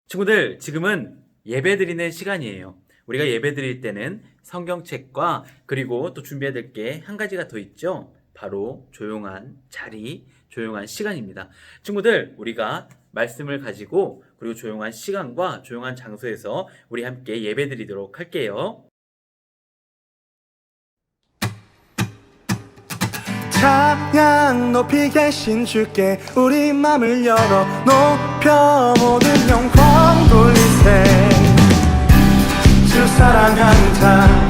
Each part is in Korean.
친구들, 지금은 예배 드리는 시간이에요. 우리가 예배 드릴 때는 성경책과 그리고 또 준비해야 될 게 한 가지가 더 있죠. 바로 조용한 자리, 조용한 시간입니다. 친구들, 우리가 말씀을 가지고 그리고 조용한 시간과 조용한 장소에서 우리 함께 예배 드리도록 할게요. 찬양 높이 계신 주께 우리 맘을 열어 높여 모든 영광 돌리세. 주 사랑하는 자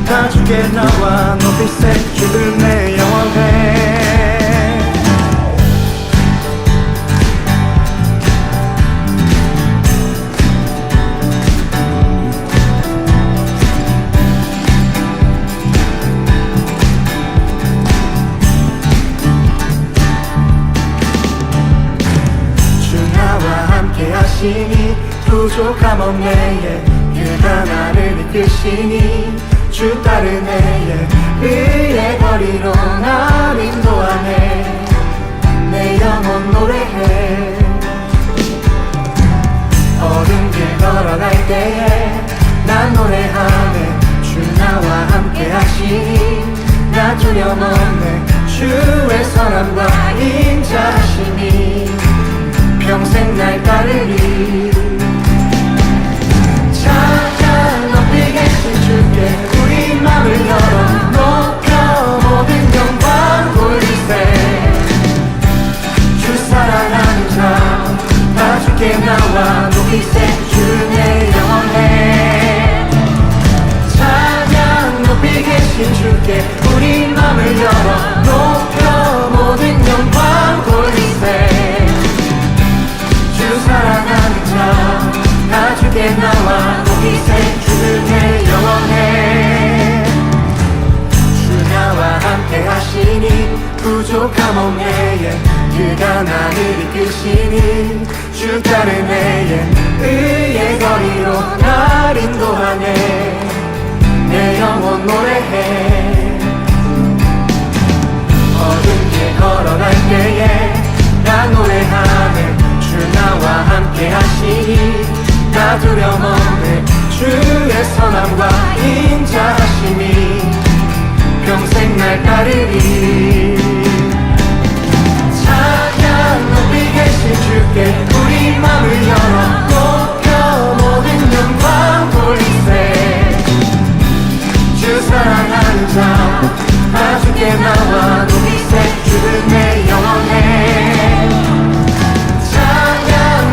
다 주께 나와 높이세. 주를 내 영원해. 하시니 부족함 없네. 그가 나를 이끄시니 주 따르네. 의의 거리로 날 인도하네. 내 영혼 노래해. 어둠 길 걸어갈 때에 난 노래하네. 주 나와 함께 하시니 나 두려움 없네. 주의 선함과 인자하시니 평생 날 따르리. 찬양 높이 계신 주께 우리 맘을 열어 높여 모든 영광 돌리세. 주 사랑하는 자 다 주께 나와 높이세. 주 내 영원해. 찬양 높이 계신 주께 우리 맘을 열어 높여 모든 영광 돌리세. 사랑하는 자 다 주께 나와 높이세. 주를 내 영원해. 주 나와 함께 하시니 부족함 없네. 그가 나를 이끄시니 주 따르네. 의의 거리로 날 인도하네. 내 영혼 노래해. 어둠 길 걸어갈 때에 난 노래하네. 주 나와 함께 하시니 나 두려움 없네. 주의 선함과 인자하심이 평생 날 따르리. 찬양 높이 계신 주께 우리 맘을 열어 높여 모든 영광 돌리세. 주 사랑하는 자 다 주께 나와 높이세. 주를 내 영원해.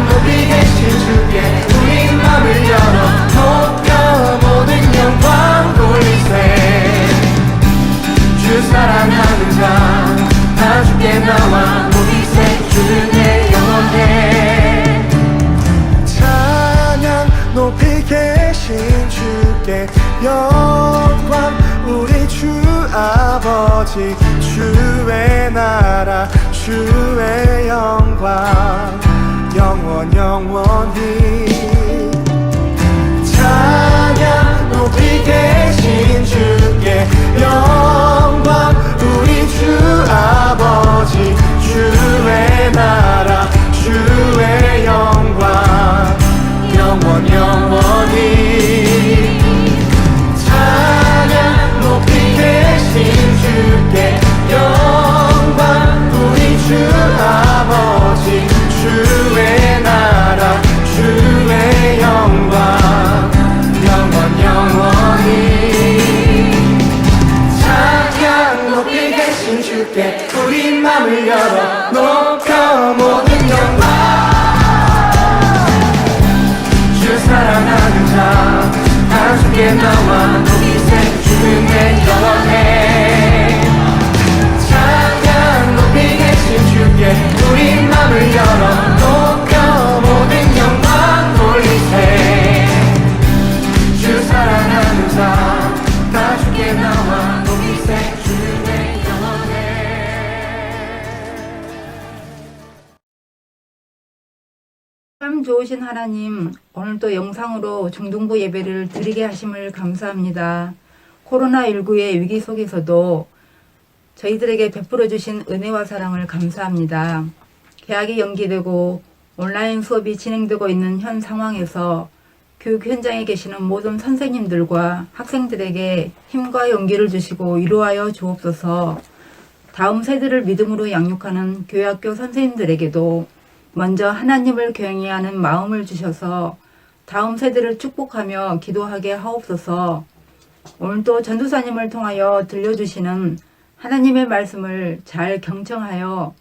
높이 계신 주께 우리 맘을 열어 높여 모든 영광 돌리세. 주 사랑하는 자 다 주께 나와 높이세. 주를 내 영원해. 찬양 높이 계신 주께 영광 우리 주 아버지. 주의 나라 주의 영광 영원 영원히. 찬양 높이 계신 주께 영광 우리 주 아버지. 주의 나라 주의 영광 영원 영원히. 찬양 높이 계신 주께 영광 우리 주 아버지. 주의 나라 주의 영광 영원 영원히. 찬양 높이 계신 주께 우리 맘을 열어 높여 모든 영광. 주 사랑하는 자 다 주께 나와 높이세. 주는 내 영원해. 찬양 높이 계신 주께 우리 맘을 열어 높여 모든 영광 돌리세. 주 사랑하는 자 다 주께 나와 높이세. 주는 내 영원해. 참 좋으신 하나님, 오늘도 영상으로 중등부 예배를 드리게 하심을 감사합니다. 코로나19의 위기 속에서도 저희들에게 베풀어 주신 은혜와 사랑을 감사합니다. 개학이 연기되고 온라인 수업이 진행되고 있는 현 상황에서 교육 현장에 계시는 모든 선생님들과 학생들에게 힘과 용기를 주시고 위로하여 주옵소서. 다음 세대를 믿음으로 양육하는 교회학교 선생님들에게도 먼저 하나님을 경외하는 마음을 주셔서 다음 세대를 축복하며 기도하게 하옵소서. 오늘도 전도사님을 통하여 들려주시는 하나님의 말씀을 잘 경청하여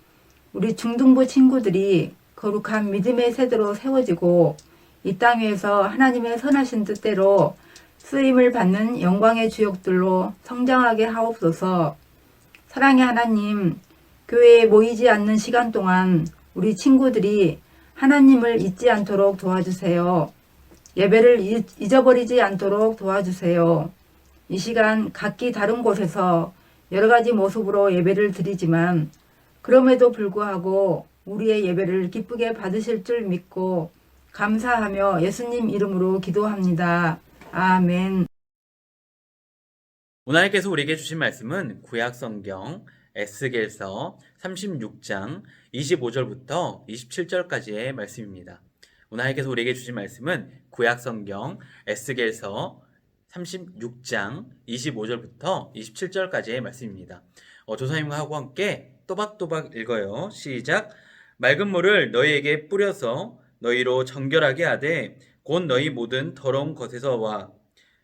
우리 중등부 친구들이 거룩한 믿음의 세대로 세워지고 이 땅 위에서 하나님의 선하신 뜻대로 쓰임을 받는 영광의 주역들로 성장하게 하옵소서. 사랑의 하나님, 교회에 모이지 않는 시간 동안 우리 친구들이 하나님을 잊지 않도록 도와주세요. 예배를 잊어버리지 않도록 도와주세요. 이 시간 각기 다른 곳에서 여러 가지 모습으로 예배를 드리지만 그럼에도 불구하고 우리의 예배를 기쁘게 받으실 줄 믿고 감사하며 예수님 이름으로 기도합니다. 아멘. 오늘 하나님께서 우리에게 주신 말씀은 구약성경 에스겔서 36장 25절부터 27절까지의 말씀입니다. 오늘 하나님께서 우리에게 주신 말씀은 구약성경 에스겔서 36장 25절부터 27절까지의 말씀입니다. 조사님과 하고 함께 또박또박 읽어요. 시작. 맑은 물을 너희에게 뿌려서 너희로 정결하게 하되 곧 너희 모든 더러운 것에서와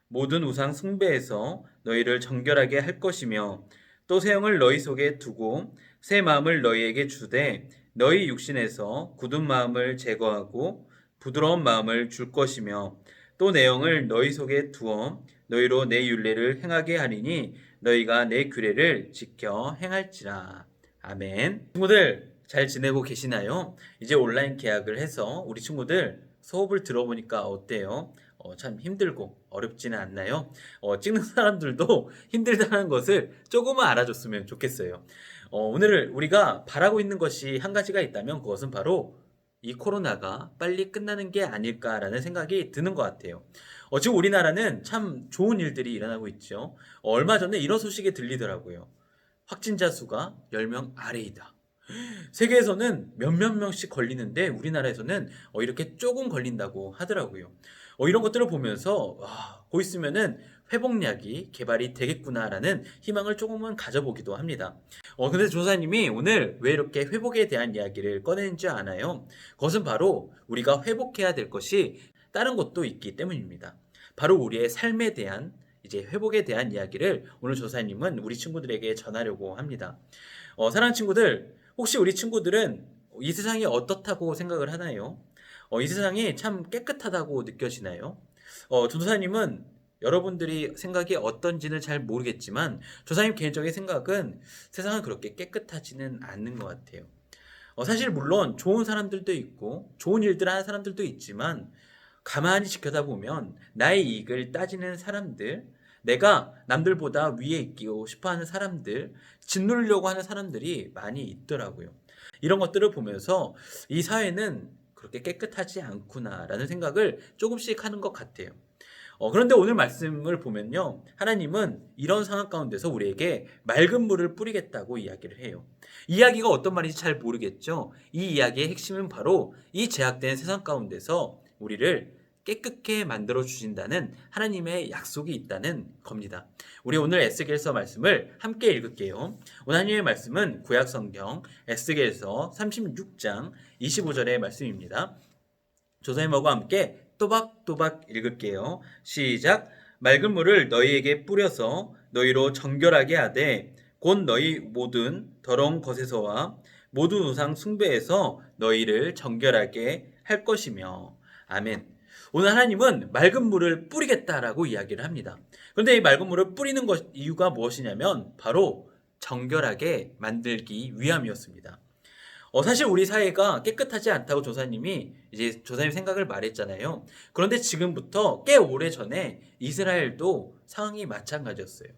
모든 우상 숭배에서 너희를 정결하게 할 것이며 또 새 영을 너희 속에 두고 새 마음을 너희에게 주되 너희 육신에서 굳은 마음을 제거하고 부드러운 마음을 줄 것이며 또 내 영을 너희 속에 두어 너희로 내 율례를 행하게 하리니 너희가 내 규례를 지켜 행할지라. 아멘. 친구들 잘 지내고 계시나요? 이제 온라인 계약을 해서 우리 친구들 수업을 들어보니까 어때요? 참 힘들고 어렵지는 않나요? 찍는 사람들도 힘들다는 것을 조금은 알아줬으면 좋겠어요. 오늘 우리가 바라고 있는 것이 한 가지가 있다면 그것은 바로 이 코로나가 빨리 끝나는 게 아닐까라는 생각이 드는 것 같아요. 지금 우리나라는 참 좋은 일들이 일어나고 있죠. 얼마 전에 이런 소식이 들리더라고요. 확진자 수가 10명 아래이다. 세계에서는 몇몇 명씩 걸리는데 우리나라에서는 이렇게 조금 걸린다고 하더라고요. 이런 것들을 보면서 곧 있으면은 회복약이 개발이 되겠구나라는 희망을 조금은 가져보기도 합니다. 근데 조사님이 오늘 왜 이렇게 회복에 대한 이야기를 꺼내는지 아나요? 그것은 바로 우리가 회복해야 될 것이 다른 것도 있기 때문입니다. 바로 우리의 삶에 대한 이제 회복에 대한 이야기를 오늘 조사님은 우리 친구들에게 전하려고 합니다. 사랑하는 친구들, 혹시 우리 친구들은 이 세상이 어떻다고 생각을 하나요? 이 세상이 참 깨끗하다고 느껴지나요? 조사님은 여러분들이 생각이 어떤지는 잘 모르겠지만 조사님 개인적인 생각은 세상은 그렇게 깨끗하지는 않는 것 같아요. 사실 물론 좋은 사람들도 있고 좋은 일들을 하는 사람들도 있지만 가만히 지켜다 보면 나의 이익을 따지는 사람들, 내가 남들보다 위에 있기고 싶어하는 사람들, 짓누르려고 하는 사람들이 많이 있더라고요. 이런 것들을 보면서 이 사회는 그렇게 깨끗하지 않구나라는 생각을 조금씩 하는 것 같아요. 그런데 오늘 말씀을 보면요, 하나님은 이런 상황 가운데서 우리에게 맑은 물을 뿌리겠다고 이야기를 해요. 이야기가 어떤 말인지 잘 모르겠죠. 이 이야기의 핵심은 바로 이 제약된 세상 가운데서 우리를 깨끗게 만들어 주신다는 하나님의 약속이 있다는 겁니다. 우리 오늘 에스겔서 말씀을 함께 읽을게요. 오늘 하나님의 말씀은 구약성경 에스겔서 36장 25절의 말씀입니다. 조사님하고 함께 또박또박 읽을게요. 시작. 맑은 물을 너희에게 뿌려서 너희로 정결하게 하되 곧 너희 모든 더러운 것에서와 모든 우상 숭배에서 너희를 정결하게 할 것이며. 아멘. 오늘 하나님은 맑은 물을 뿌리겠다라고 이야기를 합니다. 그런데 이 맑은 물을 뿌리는 이유가 무엇이냐면 바로 정결하게 만들기 위함이었습니다. 사실 우리 사회가 깨끗하지 않다고 조사님이 이제 조사님 생각을 말했잖아요. 그런데 지금부터 꽤 오래 전에 이스라엘도 상황이 마찬가지였어요.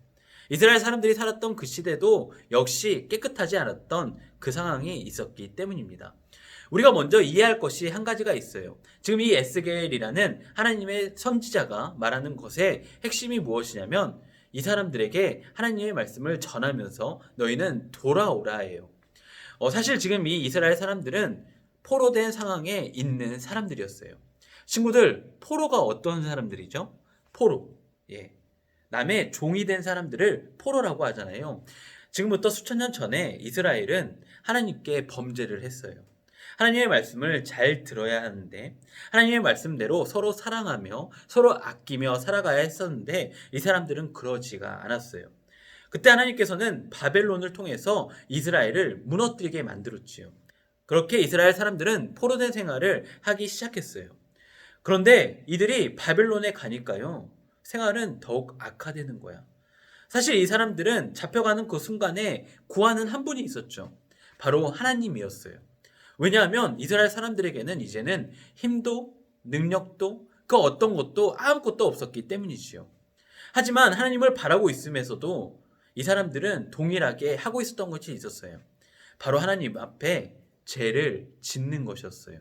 이스라엘 사람들이 살았던 그 시대도 역시 깨끗하지 않았던 그 상황이 있었기 때문입니다. 우리가 먼저 이해할 것이 한 가지가 있어요. 지금 이 에스겔이라는 하나님의 선지자가 말하는 것의 핵심이 무엇이냐면 이 사람들에게 하나님의 말씀을 전하면서 너희는 돌아오라예요. 사실 지금 이 이스라엘 사람들은 포로된 상황에 있는 사람들이었어요. 친구들, 포로가 어떤 사람들이죠? 포로. 예. 남의 종이 된 사람들을 포로라고 하잖아요. 지금부터 수천 년 전에 이스라엘은 하나님께 범죄를 했어요. 하나님의 말씀을 잘 들어야 하는데 하나님의 말씀대로 서로 사랑하며 서로 아끼며 살아가야 했었는데 이 사람들은 그러지가 않았어요. 그때 하나님께서는 바벨론을 통해서 이스라엘을 무너뜨리게 만들었지요. 그렇게 이스라엘 사람들은 포로된 생활을 하기 시작했어요. 그런데 이들이 바벨론에 가니까요, 생활은 더욱 악화되는 거야. 사실 이 사람들은 잡혀가는 그 순간에 구하는 한 분이 있었죠. 바로 하나님이었어요. 왜냐하면 이스라엘 사람들에게는 이제는 힘도 능력도 그 어떤 것도 아무것도 없었기 때문이지요. 하지만 하나님을 바라고 있으면서도 이 사람들은 동일하게 하고 있었던 것이 있었어요. 바로 하나님 앞에 죄를 짓는 것이었어요.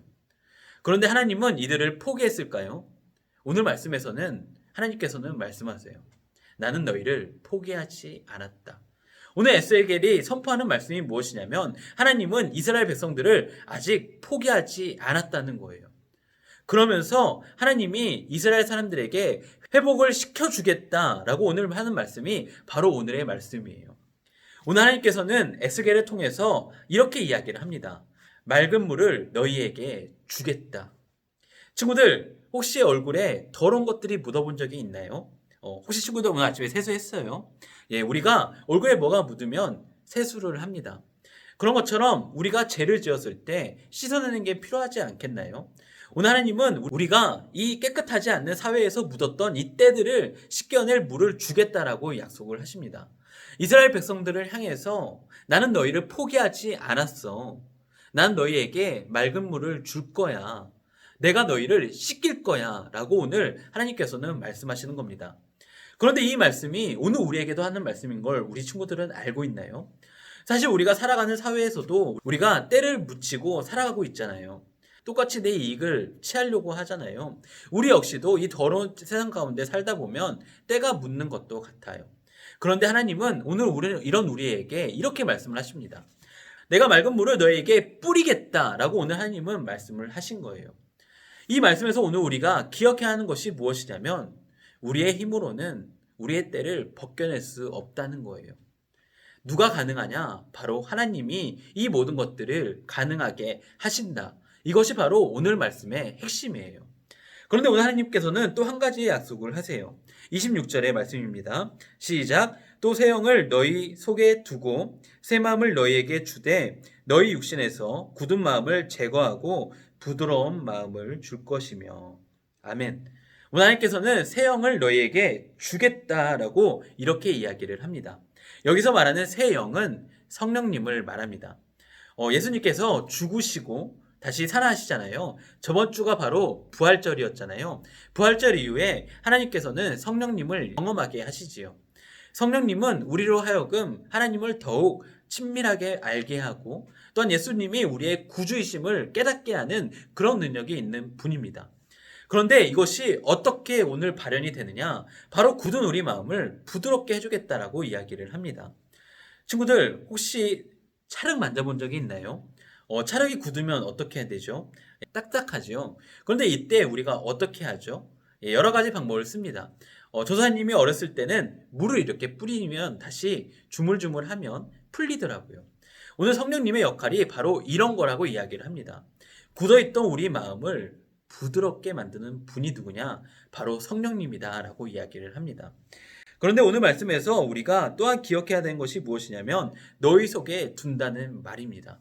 그런데 하나님은 이들을 포기했을까요? 오늘 말씀에서는 하나님께서는 말씀하세요. 나는 너희를 포기하지 않았다. 오늘 에스겔이 선포하는 말씀이 무엇이냐면 하나님은 이스라엘 백성들을 아직 포기하지 않았다는 거예요. 그러면서 하나님이 이스라엘 사람들에게 회복을 시켜주겠다라고 오늘 하는 말씀이 바로 오늘의 말씀이에요. 오늘 하나님께서는 에스겔을 통해서 이렇게 이야기를 합니다. 맑은 물을 너희에게 주겠다. 친구들, 혹시 얼굴에 더러운 것들이 묻어본 적이 있나요? 혹시 친구들 오늘 아침에 세수했어요? 예, 우리가 얼굴에 뭐가 묻으면 세수를 합니다. 그런 것처럼 우리가 죄를 지었을 때 씻어내는 게 필요하지 않겠나요? 오늘 하나님은 우리가 이 깨끗하지 않는 사회에서 묻었던 이 때들을 씻겨낼 물을 주겠다라고 약속을 하십니다. 이스라엘 백성들을 향해서 나는 너희를 포기하지 않았어. 난 너희에게 맑은 물을 줄 거야. 내가 너희를 씻길 거야. 라고 오늘 하나님께서는 말씀하시는 겁니다. 그런데 이 말씀이 오늘 우리에게도 하는 말씀인 걸 우리 친구들은 알고 있나요? 사실 우리가 살아가는 사회에서도 우리가 때를 묻히고 살아가고 있잖아요. 똑같이 내 이익을 취하려고 하잖아요. 우리 역시도 이 더러운 세상 가운데 살다 보면 때가 묻는 것도 같아요. 그런데 하나님은 오늘 이런 우리에게 이렇게 말씀을 하십니다. 내가 맑은 물을 너에게 뿌리겠다라고 오늘 하나님은 말씀을 하신 거예요. 이 말씀에서 오늘 우리가 기억해야 하는 것이 무엇이냐면 우리의 힘으로는 우리의 때를 벗겨낼 수 없다는 거예요. 누가 가능하냐? 바로 하나님이 이 모든 것들을 가능하게 하신다. 이것이 바로 오늘 말씀의 핵심이에요. 그런데 오늘 하나님께서는 또 한 가지의 약속을 하세요. 26절의 말씀입니다. 시작. 또 새 영을 너희 속에 두고 새 마음을 너희에게 주되 너희 육신에서 굳은 마음을 제거하고 부드러운 마음을 줄 것이며. 아멘. 오늘 하나님께서는 새 영을 너희에게 주겠다라고 이렇게 이야기를 합니다. 여기서 말하는 새 영은 성령님을 말합니다. 예수님께서 죽으시고 다시 살아나시잖아요. 저번 주가 바로 부활절이었잖아요. 부활절 이후에 하나님께서는 성령님을 경험하게 하시지요. 성령님은 우리로 하여금 하나님을 더욱 친밀하게 알게 하고 또한 예수님이 우리의 구주이심을 깨닫게 하는 그런 능력이 있는 분입니다. 그런데 이것이 어떻게 오늘 발현이 되느냐? 바로 굳은 우리 마음을 부드럽게 해주겠다라고 이야기를 합니다. 친구들, 혹시 찰흙 만져본 적이 있나요? 찰흙이 굳으면 어떻게 해야 되죠? 딱딱하죠. 그런데 이때 우리가 어떻게 하죠? 여러 가지 방법을 씁니다. 조사님이 어렸을 때는 물을 이렇게 뿌리면 다시 주물주물하면 풀리더라고요. 오늘 성령님의 역할이 바로 이런 거라고 이야기를 합니다. 굳어있던 우리 마음을 부드럽게 만드는 분이 누구냐? 바로 성령님이다 라고 이야기를 합니다. 그런데 오늘 말씀에서 우리가 또한 기억해야 되는 것이 무엇이냐면 너희 속에 둔다는 말입니다.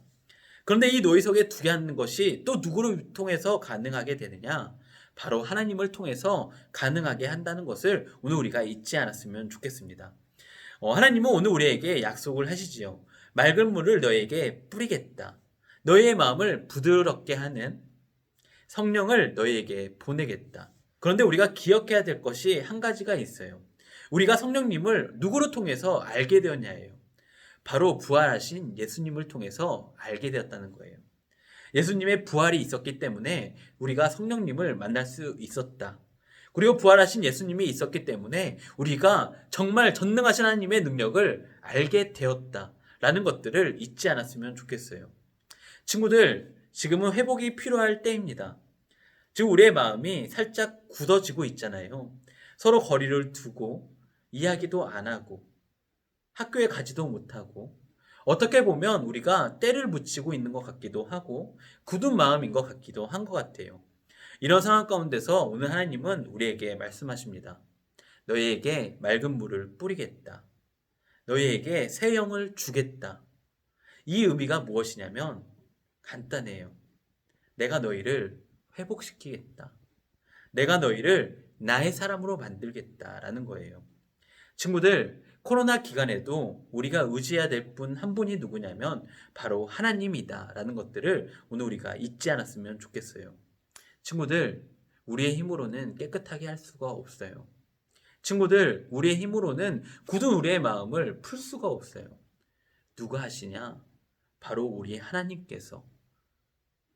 그런데 이 너희 속에 두게 하는 것이 또 누구를 통해서 가능하게 되느냐? 바로 하나님을 통해서 가능하게 한다는 것을 오늘 우리가 잊지 않았으면 좋겠습니다. 하나님은 오늘 우리에게 약속을 하시지요. 맑은 물을 너희에게 뿌리겠다. 너희의 마음을 부드럽게 하는 성령을 너희에게 보내겠다. 그런데 우리가 기억해야 될 것이 한 가지가 있어요. 우리가 성령님을 누구로 통해서 알게 되었냐예요. 바로 부활하신 예수님을 통해서 알게 되었다는 거예요. 예수님의 부활이 있었기 때문에 우리가 성령님을 만날 수 있었다. 그리고 부활하신 예수님이 있었기 때문에 우리가 정말 전능하신 하나님의 능력을 알게 되었다라는 것들을 잊지 않았으면 좋겠어요. 친구들, 지금은 회복이 필요할 때입니다. 지금 우리의 마음이 살짝 굳어지고 있잖아요. 서로 거리를 두고 이야기도 안 하고 학교에 가지도 못하고 어떻게 보면 우리가 때를 붙이고 있는 것 같기도 하고 굳은 마음인 것 같기도 한 것 같아요. 이런 상황 가운데서 오늘 하나님은 우리에게 말씀하십니다. 너희에게 맑은 물을 뿌리겠다. 너희에게 새 영을 주겠다. 이 의미가 무엇이냐면 간단해요. 내가 너희를 회복시키겠다. 내가 너희를 나의 사람으로 만들겠다라는 거예요. 친구들, 코로나 기간에도 우리가 의지해야 될 분 한 분이 누구냐면 바로 하나님이다라는 것들을 오늘 우리가 잊지 않았으면 좋겠어요. 친구들, 우리의 힘으로는 깨끗하게 할 수가 없어요. 친구들, 우리의 힘으로는 굳은 우리의 마음을 풀 수가 없어요. 누가 하시냐? 바로 우리 하나님께서,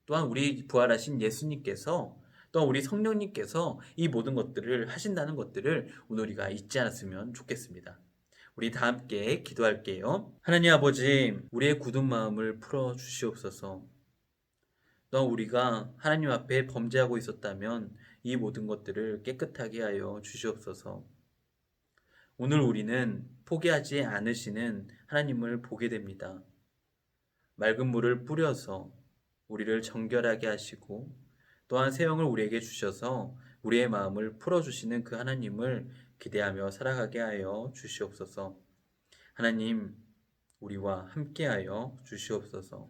또한 우리 부활하신 예수님께서, 또한 우리 성령님께서 이 모든 것들을 하신다는 것들을 오늘 우리가 잊지 않았으면 좋겠습니다. 우리 다 함께 기도할게요. 하나님 아버지, 우리의 굳은 마음을 풀어 주시옵소서. 또한 우리가 하나님 앞에 범죄하고 있었다면 이 모든 것들을 깨끗하게 하여 주시옵소서. 오늘 우리는 포기하지 않으시는 하나님을 보게 됩니다. 맑은 물을 뿌려서 우리를 정결하게 하시고 또한 새 영을 우리에게 주셔서 우리의 마음을 풀어주시는 그 하나님을 기대하며 살아가게 하여 주시옵소서. 하나님, 우리와 함께하여 주시옵소서.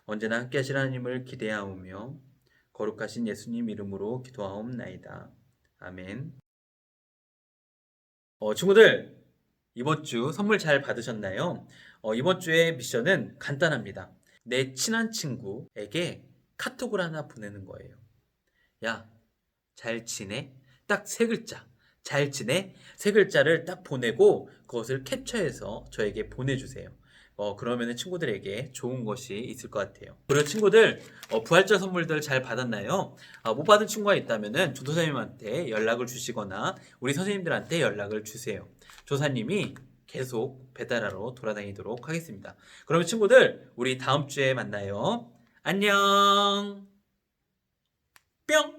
언제나 함께 하실 하나님을 기대하오며 거룩하신 예수님 이름으로 기도하옵나이다. 아멘. 친구들, 이번 주 선물 잘 받으셨나요? 이번 주의 미션은 간단합니다. 내 친한 친구에게 카톡을 하나 보내는 거예요. 야, 잘 지내? 딱 3글자. 잘 지내? 3글자를 딱 보내고 그것을 캡처해서 저에게 보내주세요. 그러면 친구들에게 좋은 것이 있을 것 같아요. 그리고 친구들, 부활절 선물들 잘 받았나요? 못 받은 친구가 있다면 조도사님한테 연락을 주시거나 우리 선생님들한테 연락을 주세요. 조사님이 계속 배달하러 돌아다니도록 하겠습니다. 그러면 친구들, 우리 다음 주에 만나요. 안녕! 뿅!